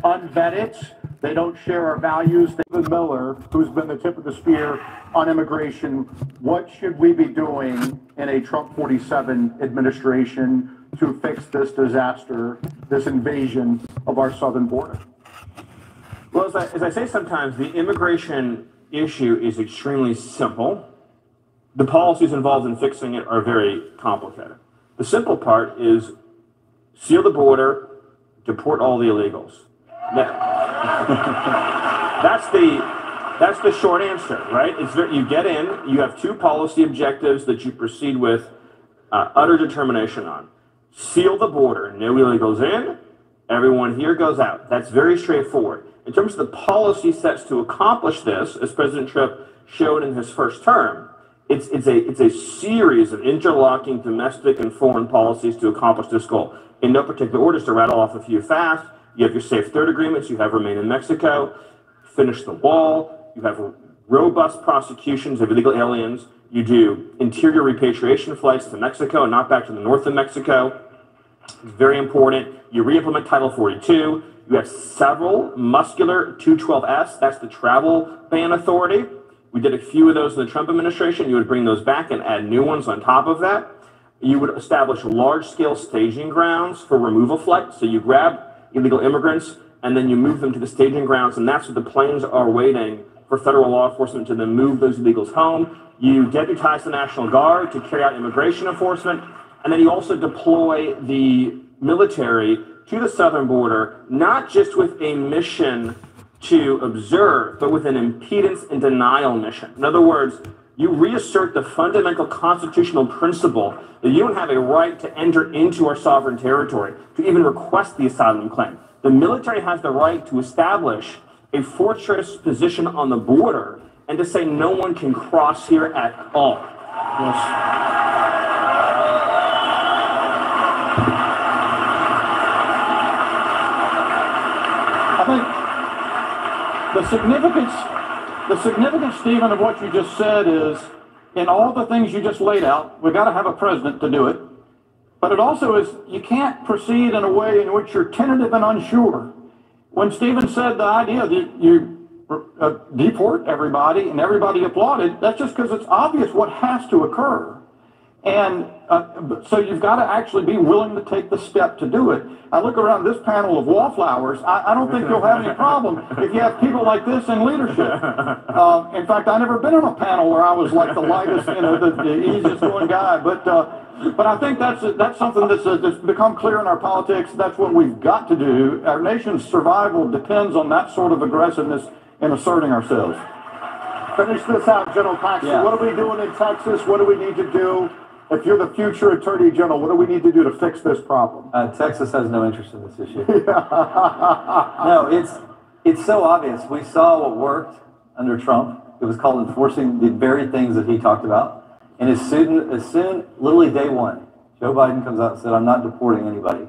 unvetted. They don't share our values. David Miller, who's been the tip of the spear on immigration, what should we be doing in a Trump 47 administration to fix this disaster, this invasion of our southern border? Well, as I say sometimes, the immigration issue is extremely simple. The policies involved in fixing it are very complicated. The simple part is seal the border, deport all the illegals. That's the short answer, right? You get in, you have two policy objectives that you proceed with utter determination on. Seal the border, no illegals in, everyone here goes out. That's very straightforward. In terms of the policy sets to accomplish this, as President Trump showed in his first term, it's a series of interlocking domestic and foreign policies to accomplish this goal. In no particular order, to rattle off a few fast. You have your Safe Third agreements, you have Remain in Mexico, finish the wall, you have robust prosecutions of illegal aliens, you do interior repatriation flights to Mexico and not back to the north of Mexico. It's very important. You re-implement Title 42. You have several muscular 212S, that's the travel ban authority. We did a few of those in the Trump administration. You would bring those back and add new ones on top of that. You would establish large-scale staging grounds for removal flights. So you grab illegal immigrants and then you move them to the staging grounds, and that's what the planes are waiting for federal law enforcement to then move those illegals home. You deputize the National Guard to carry out immigration enforcement, and then you also deploy the military to the southern border, not just with a mission to observe, but with an impedance and denial mission. In other words, you reassert the fundamental constitutional principle that you don't have a right to enter into our sovereign territory, to even request the asylum claim. The military has the right to establish a fortress position on the border and to say no one can cross here at all. Yes. The significance, Stephen, of what you just said is, in all the things you just laid out, we've got to have a president to do it. But it also is, you can't proceed in a way in which you're tentative and unsure. When Stephen said the idea that you deport everybody and everybody applauded, that's just because it's obvious what has to occur. And so you've got to actually be willing to take the step to do it. I look around this panel of wallflowers. I don't think you'll have any problem if you have people like this in leadership. In fact, I've never been on a panel where I was like the lightest, the easiest going guy. But I think that's something that's become clear in our politics. That's what we've got to do. Our nation's survival depends on that sort of aggressiveness in asserting ourselves. Finish this out, General Paxton. Yeah. What are we doing in Texas? What do we need to do? If you're the future Attorney General, what do we need to do to fix this problem? Texas has no interest in this issue. No, it's so obvious. We saw what worked under Trump. It was called enforcing the very things that he talked about. And as soon, literally day one, Joe Biden comes out and said, I'm not deporting anybody.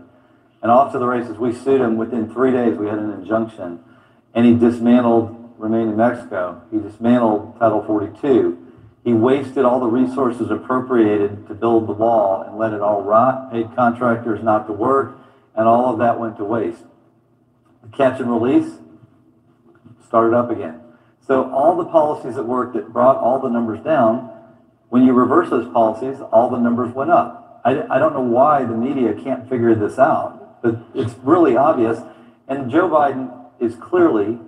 And off to the races. We sued him. Within 3 days, we had an injunction. And he dismantled Remain in Mexico. He dismantled Title 42. He wasted all the resources appropriated to build the wall and let it all rot, paid contractors not to work, and all of that went to waste. The catch and release started up again. So all the policies that worked that brought all the numbers down, when you reverse those policies, all the numbers went up. I don't know why the media can't figure this out, but it's really obvious. And Joe Biden is clearly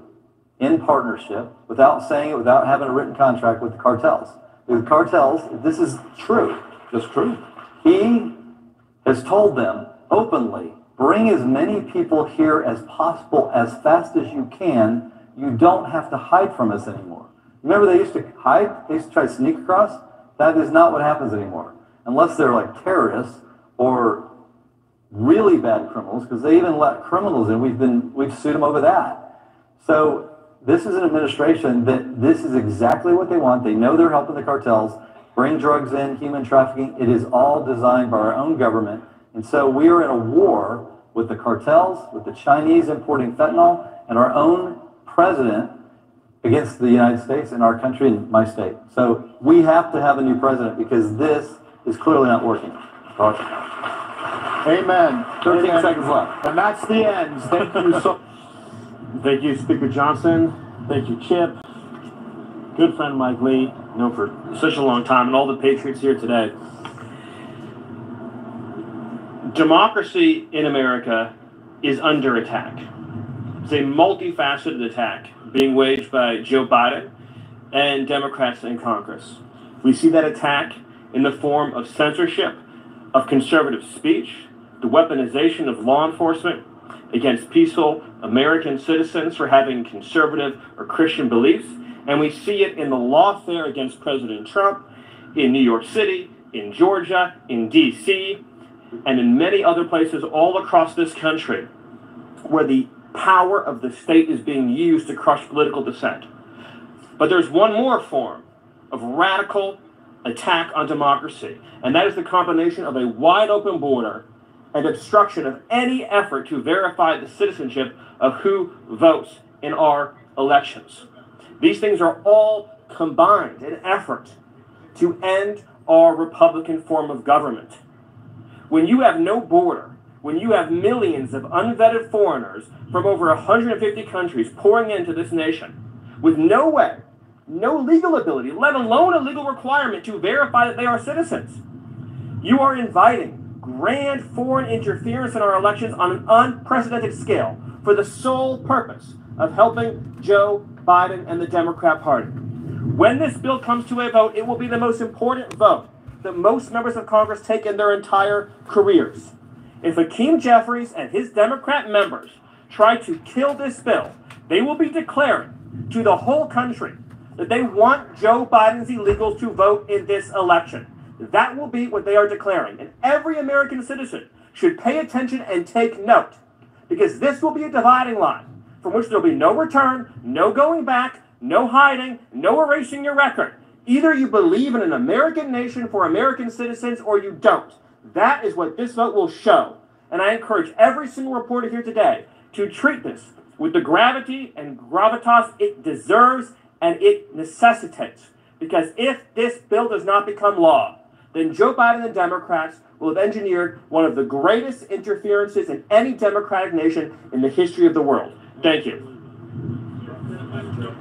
in partnership, without saying it, without having a written contract with the cartels. The cartels, this is true, just true. He has told them openly, bring as many people here as possible as fast as you can. You don't have to hide from us anymore. Remember they used to hide? They used to try to sneak across? That is not what happens anymore. Unless they're like terrorists or really bad criminals, because they even let criminals in. We've sued them over that. So this is an administration that this is exactly what they want. They know they're helping the cartels bring drugs in, human trafficking. It is all designed by our own government. And so we are in a war with the cartels, with the Chinese importing fentanyl, and our own president against the United States and our country and my state. So we have to have a new president because this is clearly not working. Amen. 13 seconds left. And that's the end. Thank you so Thank you, Speaker Johnson. Thank you, Chip. Good friend Mike Lee, known for such a long time, and all the patriots here today. Democracy in America is under attack. It's a multifaceted attack being waged by Joe Biden and Democrats in Congress. We see that attack in the form of censorship, of conservative speech, the weaponization of law enforcement against peaceful American citizens for having conservative or Christian beliefs. And we see it in the lawfare against President Trump in New York City, in Georgia, in D.C., and in many other places all across this country where the power of the state is being used to crush political dissent. But there's one more form of radical attack on democracy, and that is the combination of a wide open border and obstruction of any effort to verify the citizenship of who votes in our elections. These things are all combined in effort to end our Republican form of government. When you have no border, when you have millions of unvetted foreigners from over 150 countries pouring into this nation with no way, no legal ability, let alone a legal requirement to verify that they are citizens, you are inviting grand foreign interference in our elections on an unprecedented scale for the sole purpose of helping Joe Biden and the Democrat Party. When this bill comes to a vote, it will be the most important vote that most members of Congress take in their entire careers. If Hakeem Jeffries and his Democrat members try to kill this bill, they will be declaring to the whole country that they want Joe Biden's illegals to vote in this election. That will be what they are declaring. And every American citizen should pay attention and take note, because this will be a dividing line from which there will be no return, no going back, no hiding, no erasing your record. Either you believe in an American nation for American citizens or you don't. That is what this vote will show. And I encourage every single reporter here today to treat this with the gravity and gravitas it deserves and it necessitates. Because if this bill does not become law, then Joe Biden and Democrats will have engineered one of the greatest interferences in any democratic nation in the history of the world. Thank you.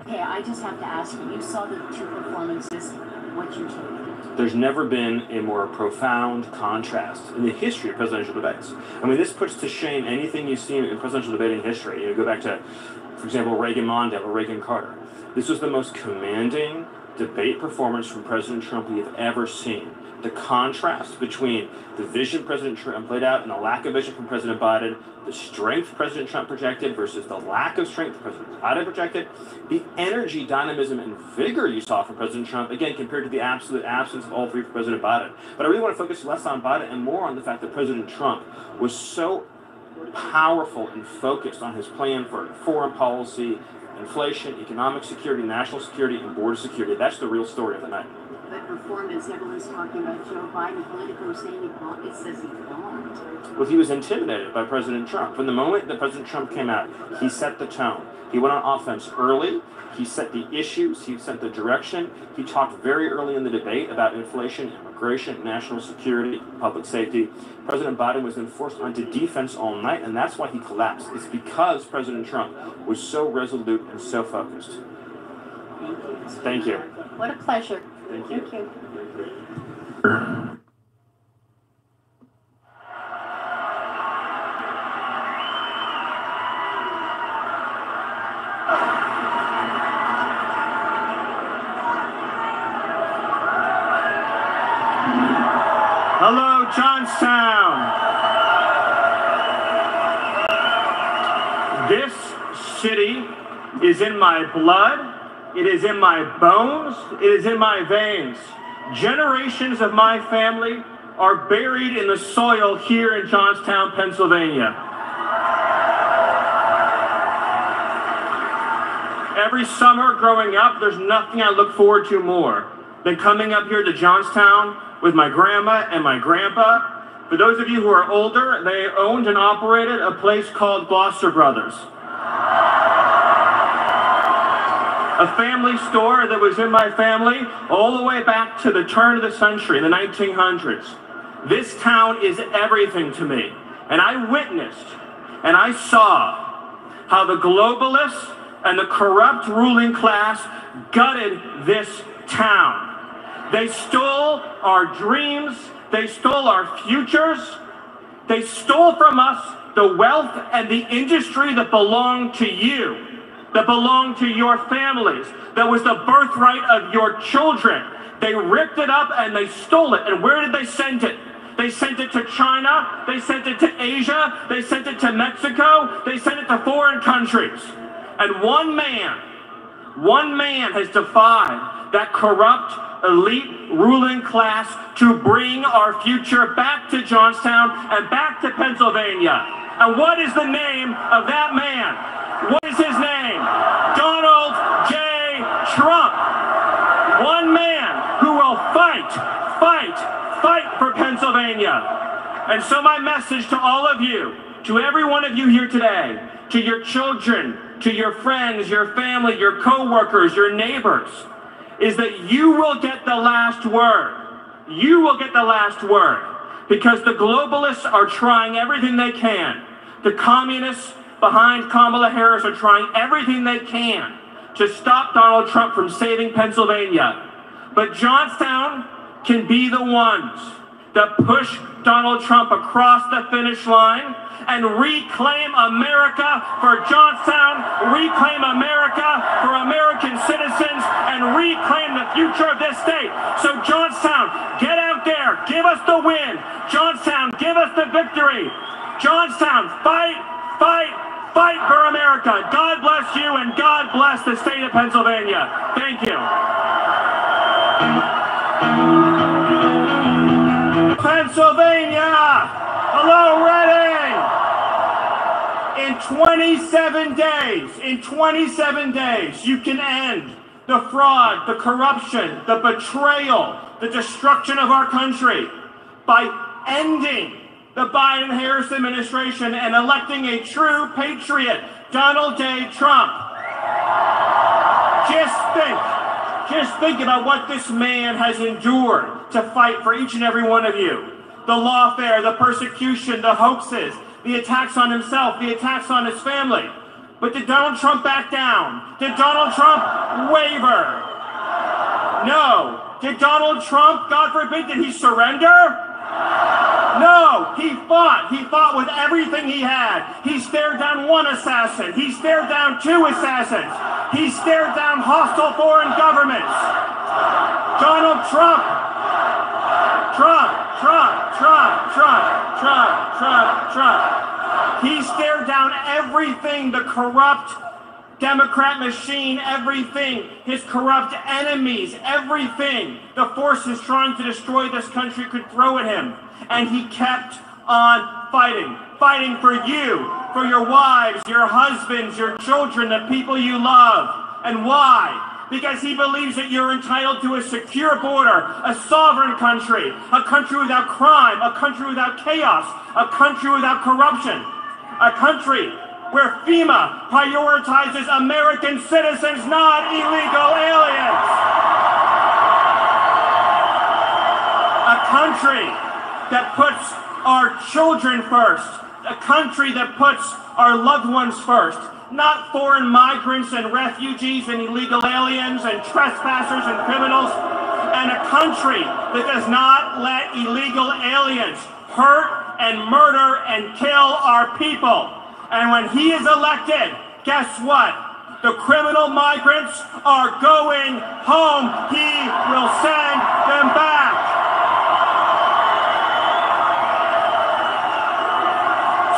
Okay, I just have to ask you saw the two performances, what you took? There's never been a more profound contrast in the history of presidential debates. I mean, this puts to shame anything you've seen in presidential debating history. You know, go back to, for example, Reagan Mondale or Reagan Carter. This was the most commanding debate performance from President Trump we have ever seen. The contrast between the vision President Trump laid out and the lack of vision from President Biden, the strength President Trump projected versus the lack of strength President Biden projected, the energy, dynamism, and vigor you saw from President Trump, again, compared to the absolute absence of all three from President Biden. But I really want to focus less on Biden and more on the fact that President Trump was so powerful and focused on his plan for foreign policy, inflation, economic security, national security, and border security. That's the real story of the night. But performance, everyone's talking about Joe Biden. Politico saying it says he bombed. Well, he was intimidated by President Trump. From the moment that President Trump came out, he set the tone. He went on offense early. He set the issues. He set the direction. He talked very early in the debate about inflation, immigration, national security, public safety. President Biden was then forced onto defense all night, and that's why he collapsed. It's because President Trump was so resolute and so focused. Thank you. Thank you. What a pleasure. Thank you. Thank you. Hello, Johnstown. This city is in my blood. It is in my bones. It is in my veins. Generations of my family are buried in the soil here in Johnstown, Pennsylvania. Every summer growing up, there's nothing I look forward to more than coming up here to Johnstown with my grandma and my grandpa. For those of you who are older, they owned and operated a place called Gloucester Brothers. A family store that was in my family all the way back to the turn of the century, in the 1900s. This town is everything to me. And I witnessed and I saw how the globalists and the corrupt ruling class gutted this town. They stole our dreams. They stole our futures. They stole from us the wealth and the industry that belonged to you, that belonged to your families, that was the birthright of your children. They ripped it up and they stole it. And where did they send it? They sent it to China. They sent it to Asia. They sent it to Mexico. They sent it to foreign countries. And one man has defied that corrupt, elite ruling class to bring our future back to Johnstown and back to Pennsylvania. And what is the name of that man? What is his name? Donald J. Trump. One man who will fight for Pennsylvania. And so my message to all of you, to every one of you here today, to your children, to your friends, your family, your co-workers, your neighbors, is that you will get the last word. You will get the last word. Because the globalists are trying everything they can. The communists behind Kamala Harris are trying everything they can to stop Donald Trump from saving Pennsylvania. But Johnstown can be the ones that push Donald Trump across the finish line and reclaim America for Johnstown, reclaim America for American citizens, and reclaim the future of this state. So Johnstown, get out there, give us the win. Johnstown, give us the victory. Johnstown, fight for America. God bless you and God bless the state of Pennsylvania. Thank you. Pennsylvania, hello, Reading. In 27 days, you can end the fraud, the corruption, the betrayal, the destruction of our country by ending the Biden-Harris administration and electing a true patriot, Donald J. Trump. Just think about what this man has endured to fight for each and every one of you. The lawfare, the persecution, the hoaxes, the attacks on himself, the attacks on his family. But did Donald Trump back down? Did Donald Trump waver? No. Did Donald Trump, God forbid, did he surrender? No, he fought. He fought with everything he had. He stared down one assassin. He stared down two assassins. He stared down hostile foreign governments. Donald Trump. He stared down everything, the corrupt Democrat machine, everything, his corrupt enemies, everything the forces trying to destroy this country could throw at him. And he kept on fighting for you, for your wives, your husbands, your children, the people you love. And why? Because he believes that you're entitled to a secure border, a sovereign country, a country without crime, a country without chaos, a country without corruption, a country where FEMA prioritizes American citizens, not illegal aliens. A country that puts our children first, a country that puts our loved ones first, not foreign migrants and refugees and illegal aliens and trespassers and criminals, and a country that does not let illegal aliens hurt and murder and kill our people. And when he is elected, guess what? The criminal migrants are going home. He will send them back.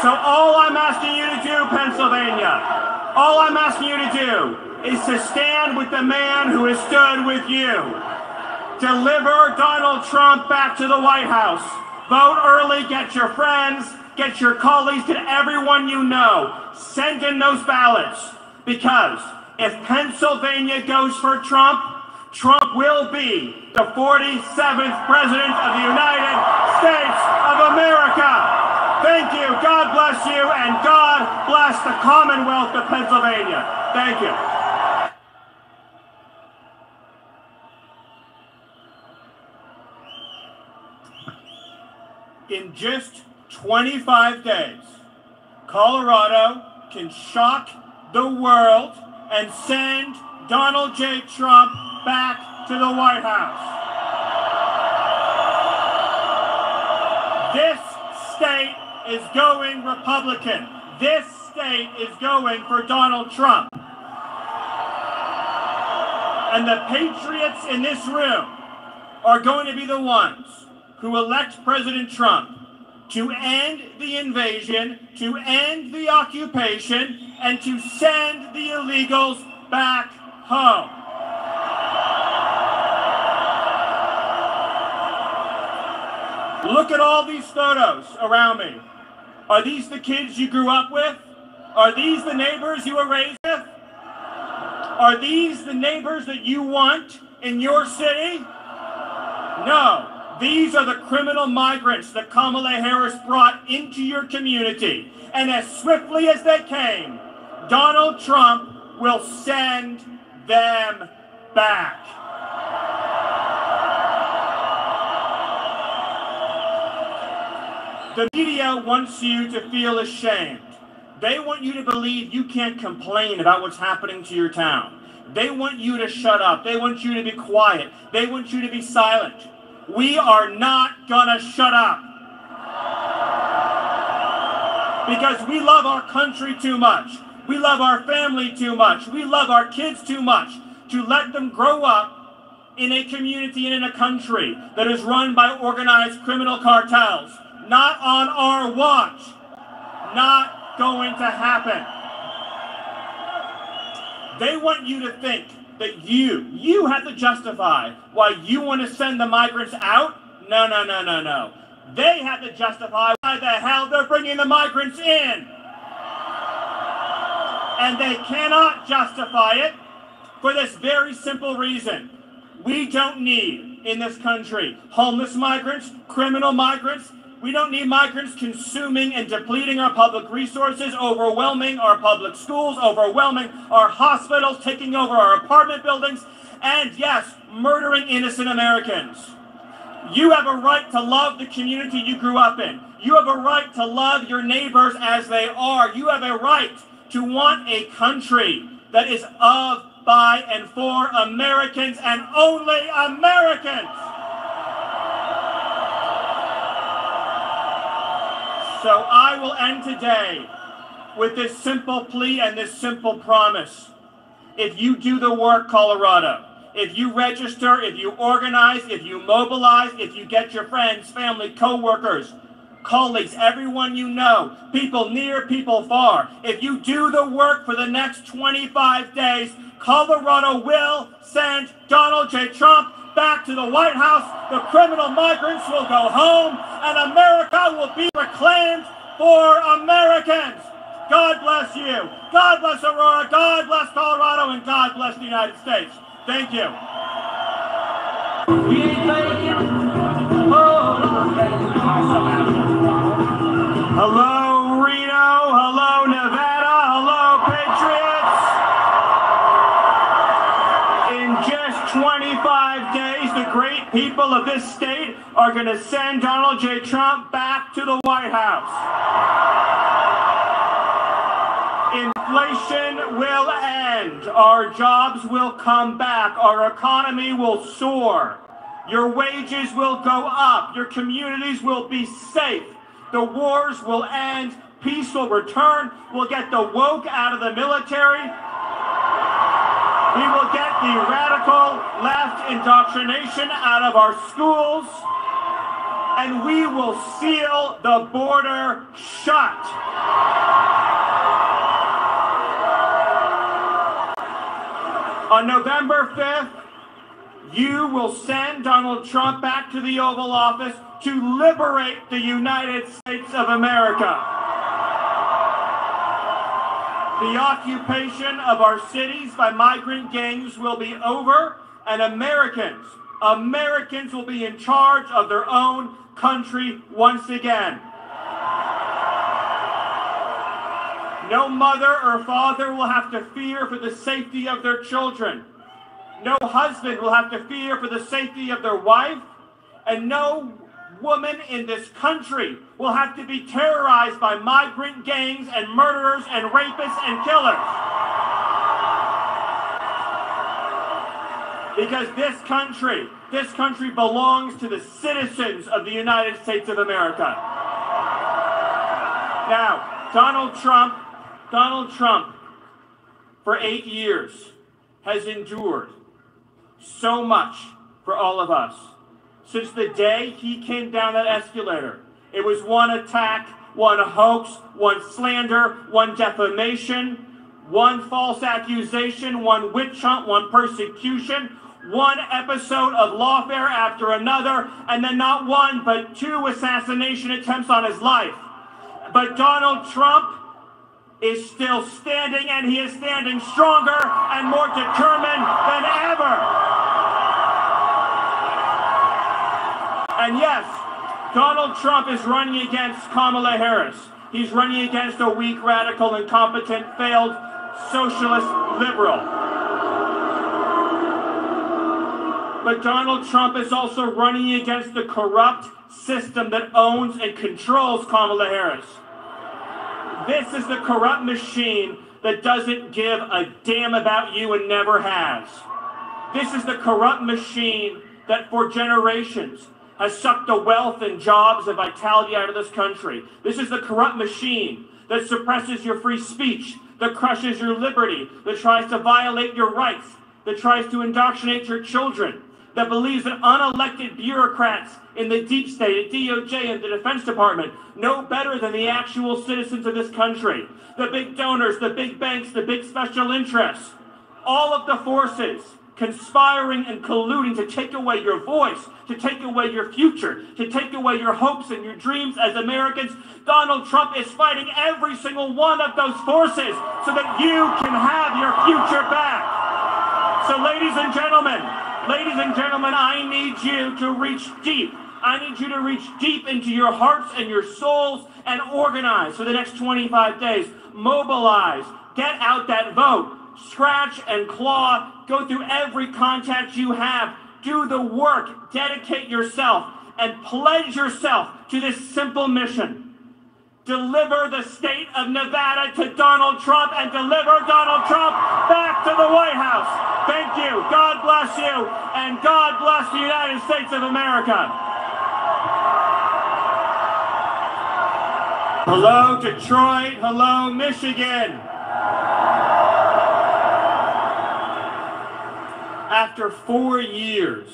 So all I'm asking you to do, Pennsylvania, all I'm asking you to do is to stand with the man who has stood with you. Deliver Donald Trump back to the White House. Vote early, get your friends, get your colleagues, get everyone you know. Send in those ballots. Because if Pennsylvania goes for Trump, Trump will be the 47th President of the United States of America. Thank you, God bless you, and God bless the Commonwealth of Pennsylvania. Thank you. In just 25 days, Colorado can shock the world and send Donald J. Trump back to the White House. This state is going Republican. This state is going for Donald Trump. And the patriots in this room are going to be the ones who elect President Trump to end the invasion, to end the occupation, and to send the illegals back home. Look at all these photos around me. Are these the kids you grew up with? Are these the neighbors you were raised with? Are these the neighbors that you want in your city? No. These are the criminal migrants that Kamala Harris brought into your community. And as swiftly as they came, Donald Trump will send them back. The media wants you to feel ashamed. They want you to believe you can't complain about what's happening to your town. They want you to shut up. They want you to be quiet. They want you to be silent. We are not gonna shut up. Because we love our country too much. We love our family too much. We love our kids too much to let them grow up in a community and in a country that is run by organized criminal cartels. Not on our watch. Not going to happen. They want you to think that you have to justify why you want to send the migrants out. No, no, no, no, no. They have to justify why the hell they're bringing the migrants in. And they cannot justify it for this very simple reason. We don't need, in this country, homeless migrants, criminal migrants. We don't need migrants consuming and depleting our public resources, overwhelming our public schools, overwhelming our hospitals, taking over our apartment buildings, and yes, murdering innocent Americans. You have a right to love the community you grew up in. You have a right to love your neighbors as they are. You have a right to want a country that is of, by, and for Americans and only Americans. So I will end today with this simple plea and this simple promise. If you do the work, Colorado, if you register, if you organize, if you mobilize, if you get your friends, family, co-workers, colleagues, everyone you know, people near, people far, if you do the work for the next 25 days, Colorado will send Donald J. Trump back to the White House. The criminal migrants will go home, and America will be reclaimed for Americans. God bless you. God bless Aurora. God bless Colorado, and God bless the United States. Thank you. Hello, Reno. Hello, Nevada. Hello, Patriots. In just 25 days, the great people of this state are going to send Donald J. Trump back to the White House. Inflation will end. Our jobs will come back. Our economy will soar. Your wages will go up. Your communities will be safe. The wars will end. Peace will return. We'll get the woke out of the military. We will get the radical left indoctrination out of our schools. And we will seal the border shut. On November 5th, you will send Donald Trump back to the Oval Office to liberate the United States of America. The occupation of our cities by migrant gangs will be over, and Americans will be in charge of their own country once again. No mother or father will have to fear for the safety of their children. No husband will have to fear for the safety of their wife. And no woman in this country will have to be terrorized by migrant gangs and murderers and rapists and killers. Because this country belongs to the citizens of the United States of America. Now, Donald Trump, for 8 years, has endured so much for all of us. Since the day he came down that escalator, it was one attack, one hoax, one slander, one defamation, one false accusation, one witch hunt, one persecution, one episode of lawfare after another, and then not one, but 2 assassination attempts on his life. But Donald Trump is still standing, and he is standing stronger and more determined than ever. And yes, Donald Trump is running against Kamala Harris. He's running against a weak, radical, incompetent, failed socialist liberal. But Donald Trump is also running against the corrupt system that owns and controls Kamala Harris. This is the corrupt machine that doesn't give a damn about you and never has. This is the corrupt machine that for generations has sucked the wealth and jobs and vitality out of this country. This is the corrupt machine that suppresses your free speech, that crushes your liberty, that tries to violate your rights, that tries to indoctrinate your children, that believes that unelected bureaucrats in the deep state, at DOJ and the Defense Department, know better than the actual citizens of this country. The big donors, the big banks, the big special interests, all of the forces conspiring and colluding to take away your voice, to take away your future, to take away your hopes and your dreams as Americans. Donald Trump is fighting every single one of those forces so that you can have your future back. So ladies and gentlemen, I need you to reach deep. I need you to reach deep into your hearts and your souls and organize for the next 25 days. Mobilize. Get out that vote. Scratch and claw. Go through every contact you have. Do the work. Dedicate yourself and pledge yourself to this simple mission. Deliver the state of Nevada to Donald Trump and deliver Donald Trump back to the White House. Thank you. God bless you. And God bless the United States of America. Hello, Detroit. Hello, Michigan. After 4 years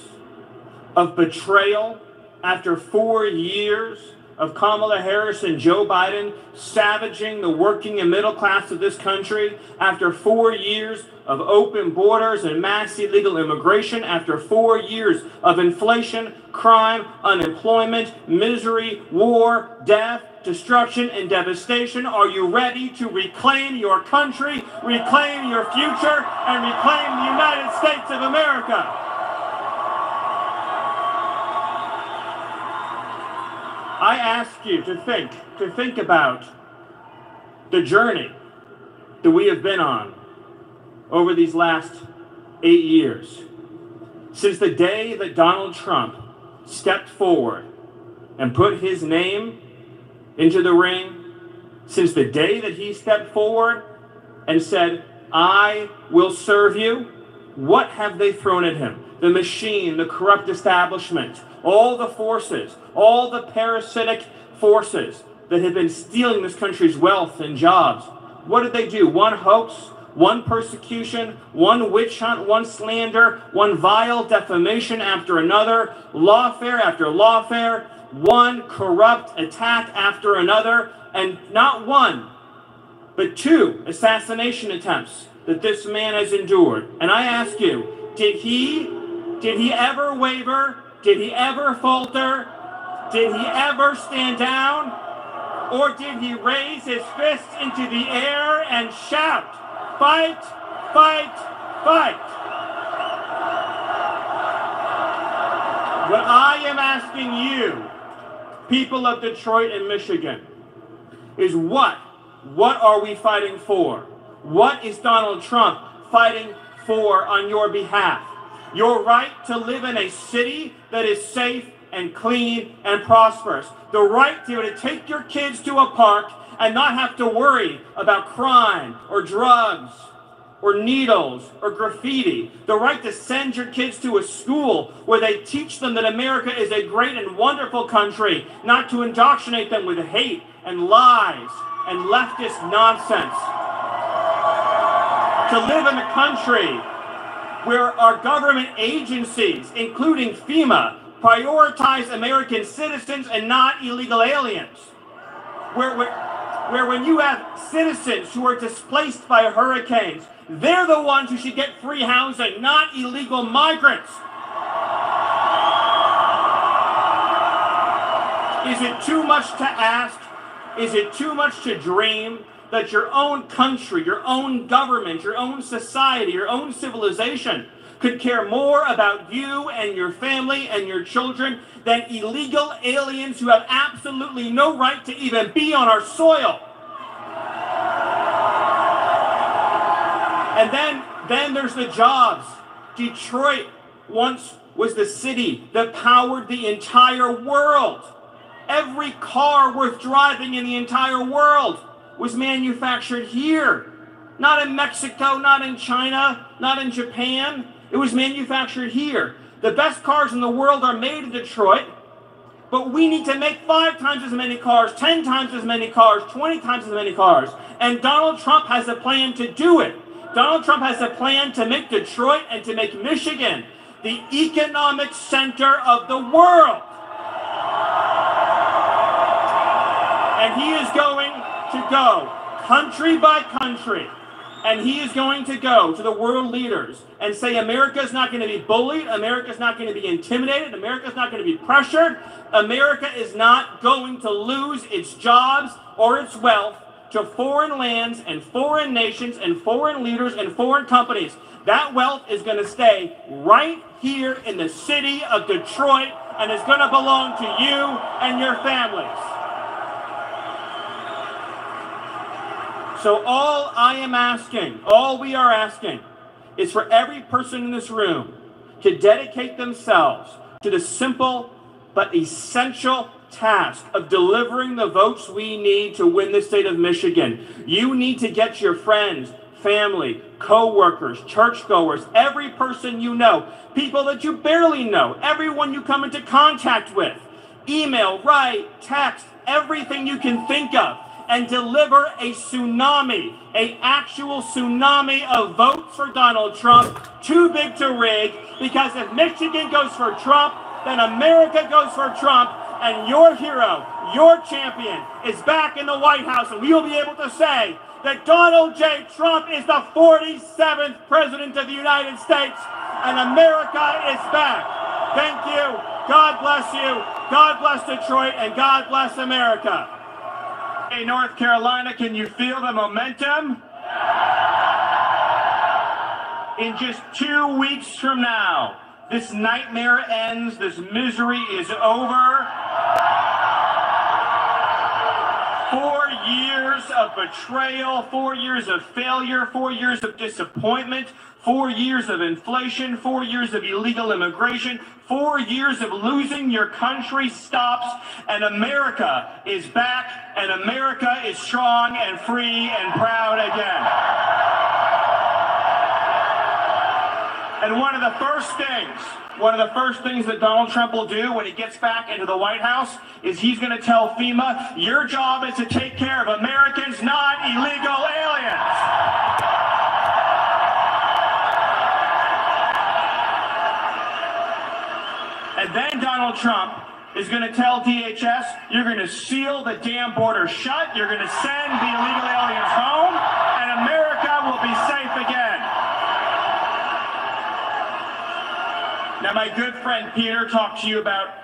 of betrayal, after 4 years of Kamala Harris and Joe Biden savaging the working and middle class of this country, after 4 years of open borders and mass illegal immigration, after 4 years of inflation, crime, unemployment, misery, war, death, destruction, and devastation, are you ready to reclaim your country, reclaim your future, and reclaim the United States of America? I ask you to think about the journey that we have been on over these last 8 years. Since the day that Donald Trump stepped forward and put his name into the ring, since the day that he stepped forward and said, "I will serve you," what have they thrown at him? The machine, the corrupt establishment, all the forces, all the parasitic forces that have been stealing this country's wealth and jobs. What did they do? One hoax, one persecution, one witch hunt, one slander, one vile defamation after another, lawfare after lawfare, one corrupt attack after another, and not one, but 2 assassination attempts that this man has endured. And I ask you, did he ever waver? Did he ever falter? Did he ever stand down? Or did he raise his fists into the air and shout, "Fight, fight, fight"? What I am asking you, people of Detroit and Michigan, is what are we fighting for? What is Donald Trump fighting for on your behalf? Your right to live in a city that is safe and clean and prosperous. The right to be able to take your kids to a park and not have to worry about crime or drugs or needles or graffiti, the right to send your kids to a school where they teach them that America is a great and wonderful country, not to indoctrinate them with hate and lies and leftist nonsense. To live in a country where our government agencies, including FEMA, prioritize American citizens and not illegal aliens. Where when you have citizens who are displaced by hurricanes, they're the ones who should get free housing, not illegal migrants. Is it too much to ask? Is it too much to dream that your own country, your own government, your own society, your own civilization could care more about you and your family and your children than illegal aliens who have absolutely no right to even be on our soil? And then there's the jobs. Detroit once was the city that powered the entire world. Every car worth driving in the entire world was manufactured here. Not in Mexico, not in China, not in Japan. It was manufactured here. The best cars in the world are made in Detroit, but we need to make 5 times as many cars, 10 times as many cars, 20 times as many cars. And Donald Trump has a plan to do it. Donald Trump has a plan to make Detroit and to make Michigan the economic center of the world. And he is going to go country by country, and he is going to go to the world leaders and say America is not going to be bullied, America is not going to be intimidated, America is not going to be pressured, America is not going to lose its jobs or its wealth to foreign lands and foreign nations and foreign leaders and foreign companies. That wealth is going to stay right here in the city of Detroit and is going to belong to you and your families. So all I am asking, all we are asking, is for every person in this room to dedicate themselves to the simple but essential task of delivering the votes we need to win the state of Michigan. You need to get your friends, family, co-workers, churchgoers, every person you know, people that you barely know, everyone you come into contact with, email, write, text, everything you can think of, and deliver a tsunami, an actual tsunami of votes for Donald Trump, too big to rig, because if Michigan goes for Trump, then America goes for Trump, and your hero, your champion, is back in the White House, and we will be able to say that Donald J. Trump is the 47th President of the United States, and America is back. Thank you. God bless you. God bless Detroit, and God bless America. Hey, North Carolina, can you feel the momentum? In just 2 weeks from now, this nightmare ends, this misery is over. 4 years of betrayal, 4 years of failure, 4 years of disappointment, 4 years of inflation, 4 years of illegal immigration, 4 years of losing your country stops, and America is back, and America is strong and free and proud again. And one of the first things that Donald Trump will do when he gets back into the White House is he's going to tell FEMA, your job is to take care of Americans, not illegal aliens. And then Donald Trump is going to tell DHS, you're going to seal the damn border shut, you're going to send the illegal aliens home, and America will be safe again. Now, my good friend Peter talked to you about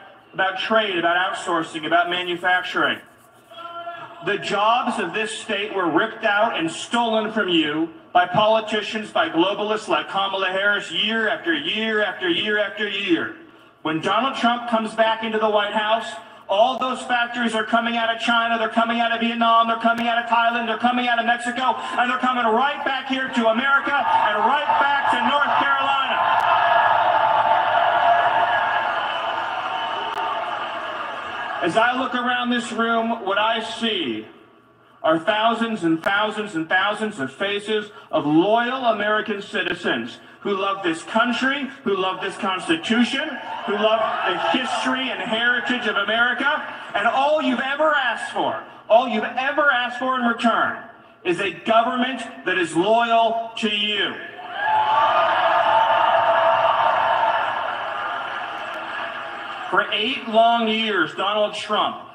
trade, about outsourcing, about manufacturing. The jobs of this state were ripped out and stolen from you by politicians, by globalists like Kamala Harris, year after year after year after year. When Donald Trump comes back into the White House, all those factories are coming out of China, they're coming out of Vietnam, they're coming out of Thailand, they're coming out of Mexico, and they're coming right back here to America and right back to North Carolina. As I look around this room, what I see are thousands and thousands and thousands of faces of loyal American citizens who love this country, who love this Constitution, who love the history and heritage of America. And all you've ever asked for in return is a government that is loyal to you. For 8 long years, Donald Trump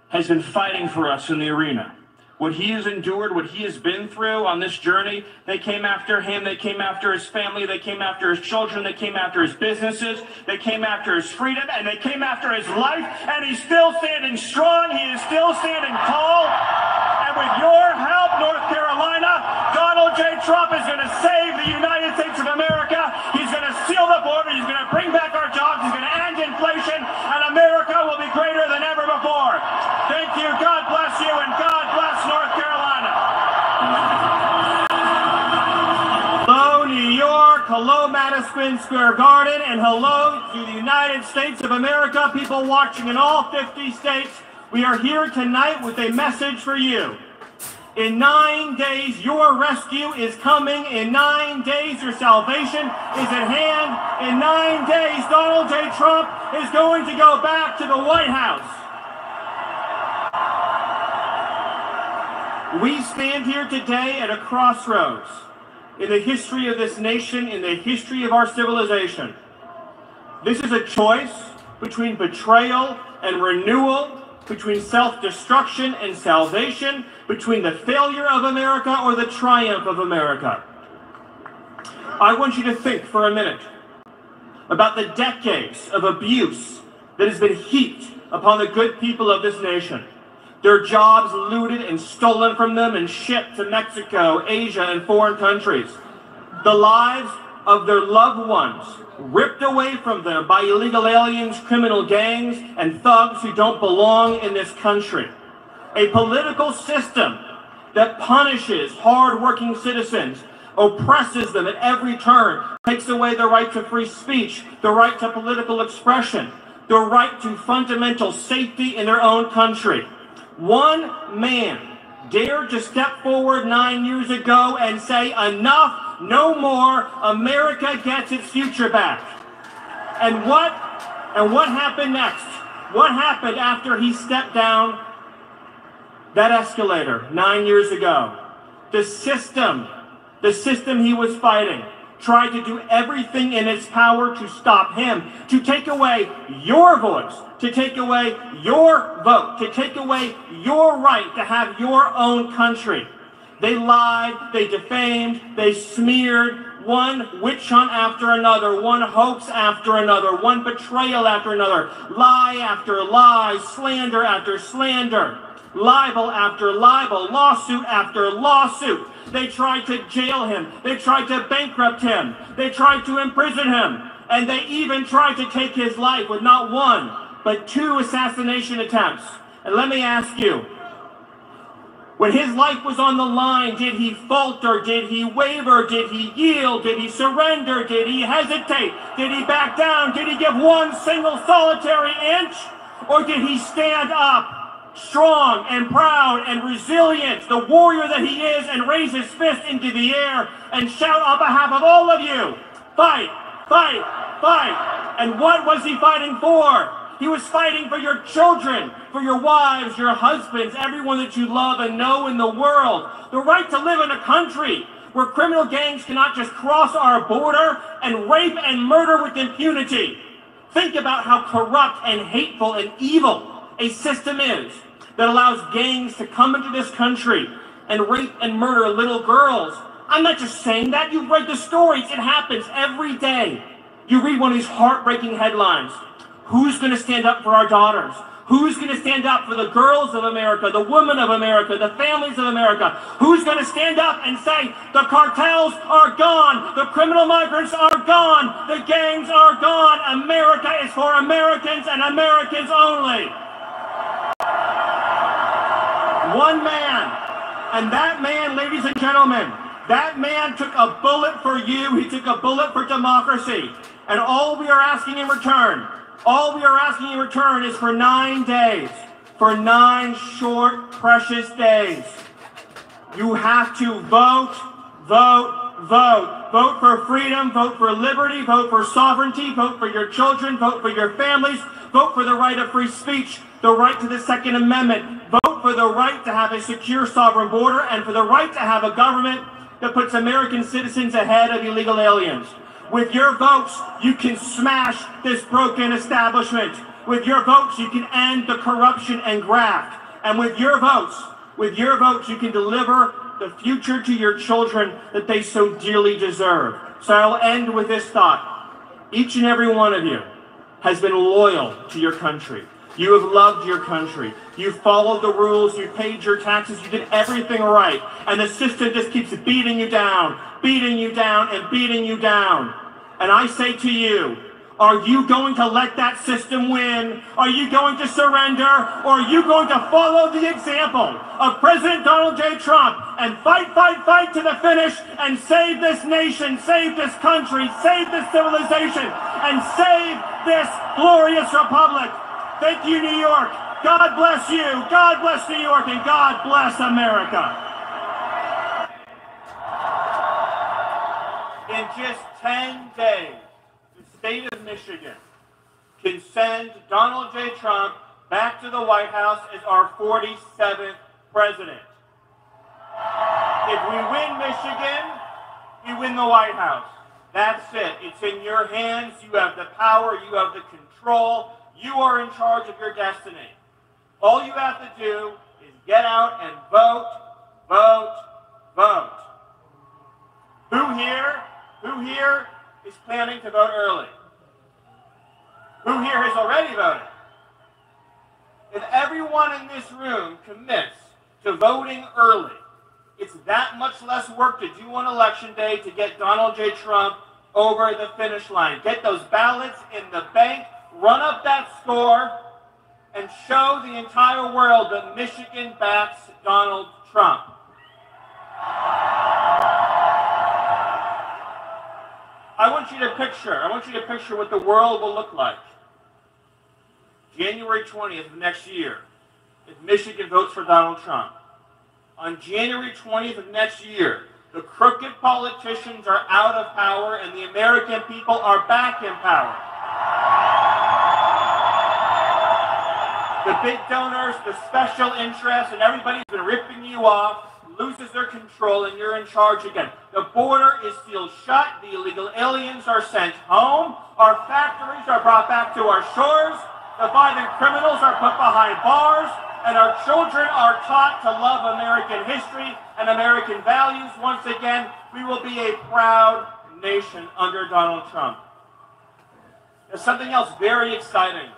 has been fighting for us in the arena. What he has endured, what he has been through on this journey, they came after him, they came after his family, they came after his children, they came after his businesses, they came after his freedom, and they came after his life, and he's still standing strong, he is still standing tall, and with your help, North Carolina, Donald J. Trump is going to save the United States of America, he's going to seal the border, he's going to bring back our jobs, he's going to end inflation, and America will be greater than ever before. Thank you, God bless you, and God bless North Carolina. Hello, New York. Hello, Madison Square Garden. And hello to the United States of America, people watching in all 50 states. We are here tonight with a message for you. In 9 days, your rescue is coming. In 9 days, your salvation is at hand. In 9 days, Donald J. Trump is going to go back to the White House. We stand here today at a crossroads in the history of this nation, in the history of our civilization. This is a choice between betrayal and renewal, between self-destruction and salvation, between the failure of America or the triumph of America. I want you to think for a minute about the decades of abuse that has been heaped upon the good people of this nation. Their jobs looted and stolen from them and shipped to Mexico, Asia, and foreign countries. The lives of their loved ones ripped away from them by illegal aliens, criminal gangs, and thugs who don't belong in this country. A political system that punishes hard-working citizens, oppresses them at every turn, takes away the right to free speech, the right to political expression, the right to fundamental safety in their own country. One man dared to step forward 9 years ago and say, enough, no more, America gets its future back. And what happened next? What happened after he stepped down that escalator 9 years ago? The system he was fighting tried to do everything in its power to stop him, to take away your voice, to take away your vote, to take away your right to have your own country. They lied, they defamed, they smeared, one witch hunt after another, one hoax after another, one betrayal after another, lie after lie, slander after slander, libel after libel, lawsuit after lawsuit. They tried to jail him. They tried to bankrupt him. They tried to imprison him. And they even tried to take his life with not one, but 2 assassination attempts. And let me ask you, when his life was on the line, did he falter? Did he waver? Did he yield? Did he surrender? Did he hesitate? Did he back down? Did he give one single solitary inch? Or did he stand up, strong and proud and resilient, the warrior that he is, and raise his fist into the air and shout on behalf of all of you, fight, fight, fight. And what was he fighting for? He was fighting for your children, for your wives, your husbands, everyone that you love and know in the world. The right to live in a country where criminal gangs cannot just cross our border and rape and murder with impunity. Think about how corrupt and hateful and evil a system is that allows gangs to come into this country and rape and murder little girls. I'm not just saying that. You've read the stories. It happens every day. You read one of these heartbreaking headlines. Who's going to stand up for our daughters? Who's going to stand up for the girls of America, the women of America, the families of America? Who's going to stand up and say, the cartels are gone, the criminal migrants are gone, the gangs are gone, America is for Americans and Americans only? One man, and that man, ladies and gentlemen, that man took a bullet for you, he took a bullet for democracy, and all we are asking in return, is for 9 days, for 9 short, precious days, You have to vote, vote, vote. Vote for freedom, vote for liberty, vote for sovereignty, vote for your children, vote for your families, vote for the right of free speech, the right to the Second Amendment, vote for the right to have a secure sovereign border, and for the right to have a government that puts American citizens ahead of illegal aliens. With your votes, you can smash this broken establishment. With your votes, you can end the corruption and graft. And with your votes, you can deliver the future to your children that they so dearly deserve. So I'll end with this thought. Each and every one of you has been loyal to your country. You have loved your country. You followed the rules. You paid your taxes. You did everything right. And the system just keeps beating you down, beating you down, and beating you down. And I say to you, are you going to let that system win? Are you going to surrender? Or are you going to follow the example of President Donald J. Trump and fight, fight, fight to the finish and save this nation, save this country, save this civilization, and save this glorious republic? Thank you, New York. God bless you. God bless New York, and God bless America. In just 10 days, the state of Michigan can send Donald J. Trump back to the White House as our 47th president. If we win Michigan, we win the White House. That's it. It's in your hands. You have the power. You have the control. You are in charge of your destiny. All you have to do is get out and vote, vote, vote. Who here is planning to vote early? Who here has already voted? If everyone in this room commits to voting early, it's that much less work to do on election day to get Donald J. Trump over the finish line. Get those ballots in the bank, run up that score, and show the entire world that Michigan backs Donald Trump. I want you to picture what the world will look like. January 20th of next year, if Michigan votes for Donald Trump. On January 20th of next year, the crooked politicians are out of power and the American people are back in power. The big donors, the special interests, and everybody's been ripping you off, loses their control, and you're in charge again. The border is sealed shut. The illegal aliens are sent home. Our factories are brought back to our shores. The violent criminals are put behind bars. And our children are taught to love American history and American values. Once again, we will be a proud nation under Donald Trump. There's something else very exciting,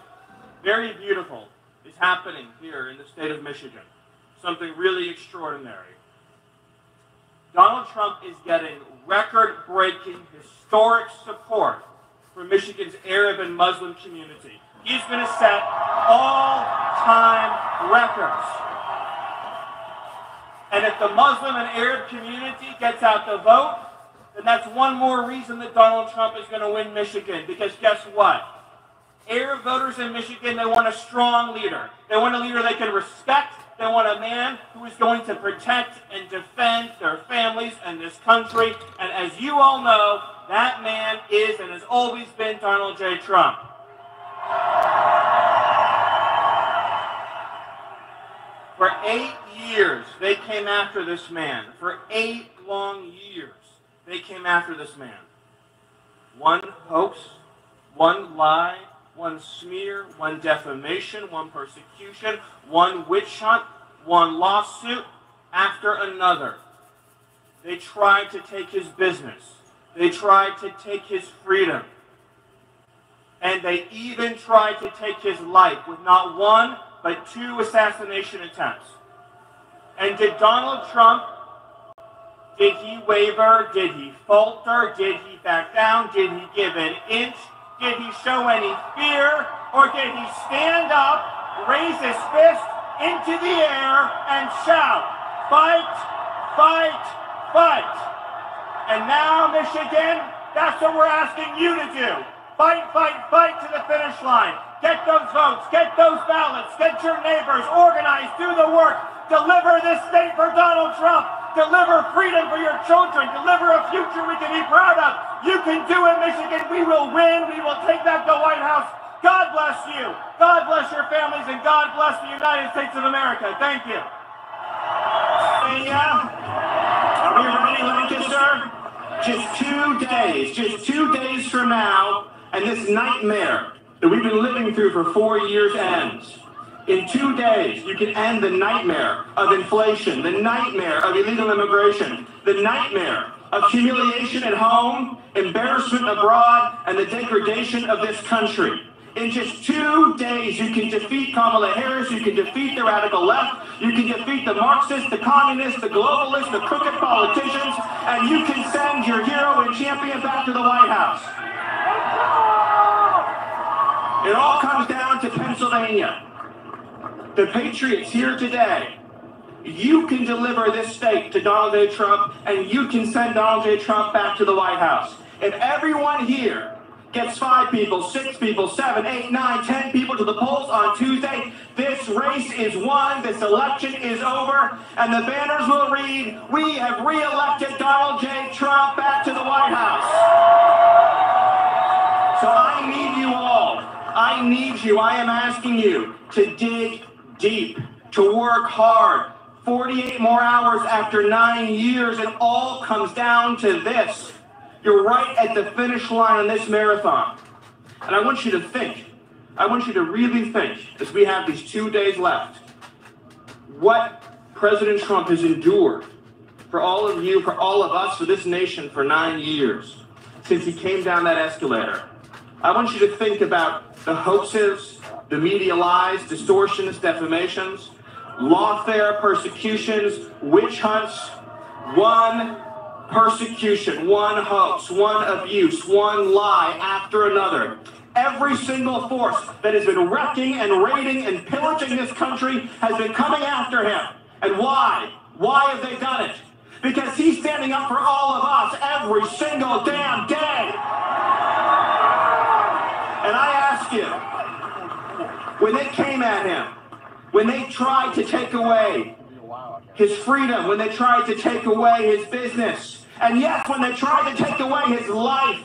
very beautiful is happening here in the state of Michigan. Something really extraordinary. Donald Trump is getting record-breaking, historic support from Michigan's Arab and Muslim community. He's going to set all-time records. And if the Muslim and Arab community gets out the vote, then that's one more reason that Donald Trump is going to win Michigan. Because guess what? Arab voters in Michigan, they want a strong leader. They want a leader they can respect. They want a man who is going to protect and defend their families and this country. And as you all know, that man is and has always been Donald J. Trump. For 8 years, they came after this man. For 8 long years, they came after this man. One hoax, one lie, one smear, one defamation, one persecution, one witch hunt, one lawsuit after another. They tried to take his business. They tried to take his freedom. And they even tried to take his life with not one, but 2 assassination attempts. And did Donald Trump, did he waver? Did he falter? Did he back down? Did he give an inch? Did he show any fear? Or did he stand up, raise his fist into the air, and shout, "Fight, fight, fight"? And now, Michigan, that's what we're asking you to do. Fight, fight, fight to the finish line. Get those votes, get those ballots, get your neighbors, organize, do the work, deliver this state for Donald Trump, Deliver freedom for your children. Deliver a future we can be proud of. You can do it, Michigan. We will win. We will take back the White House. God bless you. God bless your families, and God bless the United States of America. Thank you. Are we ready, Lancaster? Just 2 days from now, and this nightmare that we've been living through for 4 years ends. In 2 days, you can end the nightmare of inflation, the nightmare of illegal immigration, the nightmare of humiliation at home, embarrassment abroad, and the degradation of this country. In just 2 days, you can defeat Kamala Harris, you can defeat the radical left, you can defeat the Marxists, the communists, the globalists, the crooked politicians, and you can send your hero and champion back to the White House. It all comes down to Pennsylvania. The Patriots here today. You can deliver this state to Donald J. Trump, and you can send Donald J. Trump back to the White House. If everyone here gets 5 people, 6 people, 7, 8, 9, 10 people to the polls on Tuesday, this race is won, this election is over, and the banners will read, "We have re-elected Donald J. Trump back to the White House." So I need you all. I need you. I am asking you to dig deep, to work hard. 48 more hours after 9 years, it all comes down to this. You're right at the finish line on this marathon. And I want you to think. I want you to really think, as we have these 2 days left, what President Trump has endured for all of you, for all of us, for this nation for 9 years, since he came down that escalator. I want you to think about the hoaxes, the media lies, distortions, defamations, lawfare, persecutions, witch hunts, one persecution, one hoax, one abuse, one lie after another. Every single force that has been wrecking and raiding and pillaging this country has been coming after him. And why? Why have they done it? Because he's standing up for all of us every single damn day. And I ask you, when they came at him, when they tried to take away his freedom, when they tried to take away his business, and yes, when they tried to take away his life,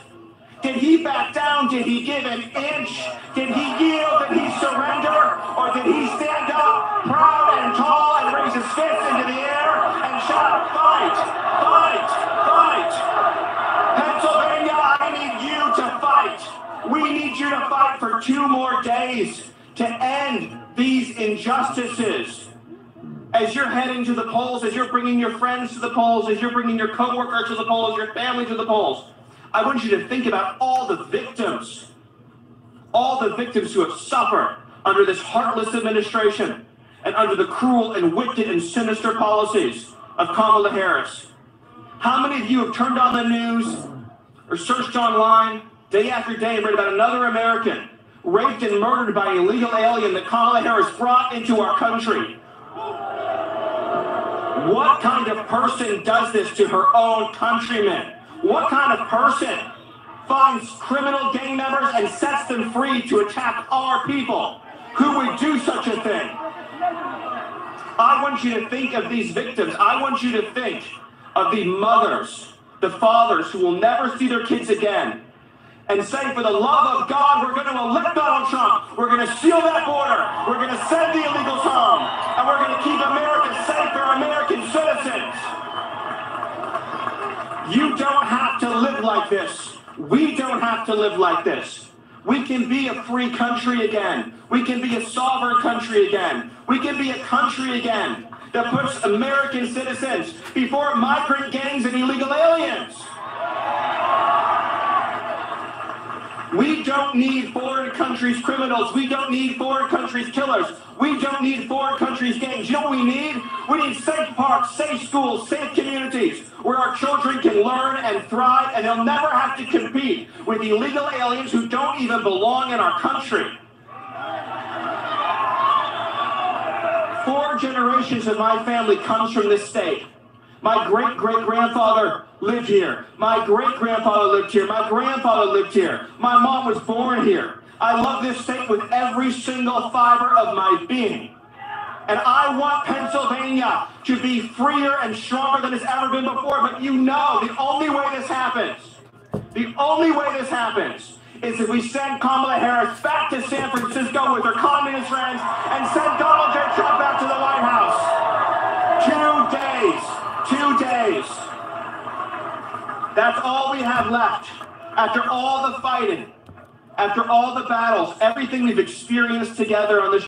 did he back down? Did he give an inch? Did he yield? Did he surrender? Or did he stand up proud and tall and raise his fist into the air and shout, "Fight, fight, fight"? Pennsylvania, I need you to fight. We need you to fight for 2 more days to end these injustices. As you're heading to the polls, as you're bringing your friends to the polls, as you're bringing your coworkers to the polls, your family to the polls, I want you to think about all the victims who have suffered under this heartless administration and under the cruel and wicked and sinister policies of Kamala Harris. How many of you have turned on the news or searched online day after day and read about another American raped and murdered by an illegal alien that Kamala Harris brought into our country? What kind of person does this to her own countrymen? What kind of person finds criminal gang members and sets them free to attack our people? Who would do such a thing? I want you to think of these victims. I want you to think of the mothers, the fathers who will never see their kids again, and say, for the love of God, we're going to elect Donald Trump. We're going to seal that border. We're going to send the illegals home. And we're going to keep America safe for American citizens. You don't have to live like this. We don't have to live like this. We can be a free country again. We can be a sovereign country again. We can be a country again that puts American citizens before migrant gangs and illegal aliens. We don't need foreign countries' criminals. We don't need foreign countries' killers. We don't need foreign countries' gangs. You know what we need? We need safe parks, safe schools, safe communities where our children can learn and thrive, and they'll never have to compete with illegal aliens who don't even belong in our country. 4 generations of my family comes from this state. My great-great-grandfather lived here. My great-grandfather lived here. My grandfather lived here. My mom was born here. I love this state with every single fiber of my being. And I want Pennsylvania to be freer and stronger than it's ever been before. But you know, the only way this happens is if we send Kamala Harris back to San Francisco with her communist friends and send Donald J. Trump back to the White House. 2 days. That's all we have left. After all the fighting, after all the battles, everything we've experienced together on this